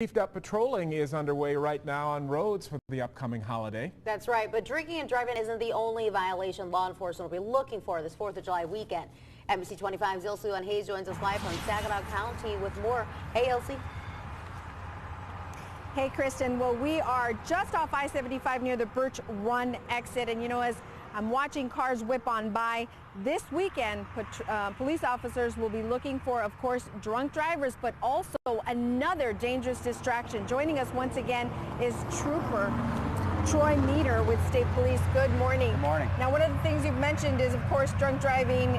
Beefed up patrolling is underway right now on roads for the upcoming holiday. That's right, but drinking and driving isn't the only violation law enforcement will be looking for this 4th of July weekend. NBC 25's Ilse Hayes joins us live from Saginaw County with more. Hey, Ilse. Hey, Kristen. Well, we are just off I-75 near the Birch Run exit, and as I'm watching cars whip on by this weekend, police officers will be looking for, of course, drunk drivers, but also another dangerous distraction. Joining us once again is Trooper Tory Meder with State Police. Good morning. Good morning. Now, one of the things you've mentioned is, of course, drunk driving.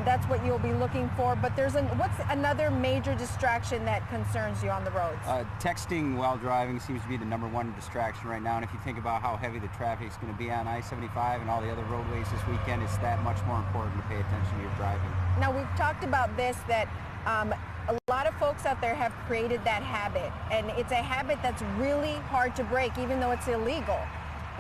That's what you'll be looking for. But what's another major distraction that concerns you on the roads? Texting while driving seems to be the #1 distraction right now. And if you think about how heavy the traffic is going to be on I-75 and all the other roadways this weekend, it's that much more important to pay attention to your driving. Now, we've talked about this, that a lot of folks out there have created that habit, and it's a habit that's really hard to break, even though it's illegal.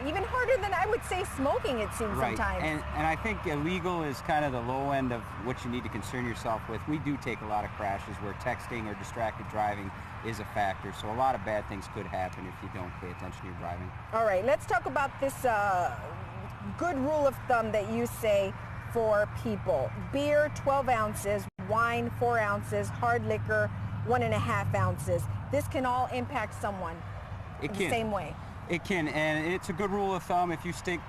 Even harder than, I would say, smoking, it seems sometimes. And I think illegal is kind of the low end of what you need to concern yourself with. We do take a lot of crashes where texting or distracted driving is a factor, so a lot of bad things could happen if you don't pay attention to your driving. All right, let's talk about this good rule of thumb that you say for people. Beer, 12 ounces, wine, 4 ounces, hard liquor, 1.5 ounces. This can all impact someone the same way. It can, and it's a good rule of thumb if you stick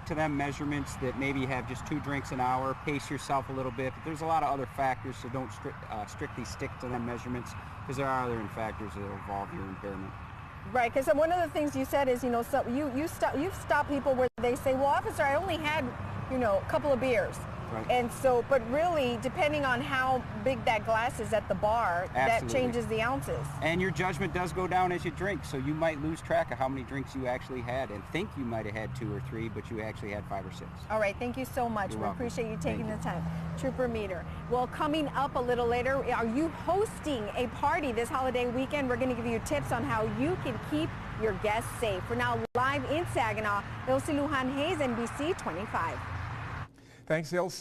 to them measurements that maybe have just 2 drinks an hour, pace yourself a little bit. But there's a lot of other factors, so don't strictly stick to them measurements, because there are other factors that will involve your impairment. Right, because one of the things you said is, so you've stopped people where they say, well, officer, I only had, a couple of beers. Right. And so, but really, depending on how big that glass is at the bar, Absolutely. That changes the ounces. And your judgment does go down as you drink, so you might lose track of how many drinks you actually had and think you might have had 2 or 3, but you actually had 5 or 6. All right, thank you so much. You're We welcome. appreciate you taking Thank the time. Trooper Meder. Well, coming up a little later, are you hosting a party this holiday weekend? We're going to give you tips on how you can keep your guests safe. For now, live in Saginaw, Ilse Hayes, NBC 25. Thanks, Ilse.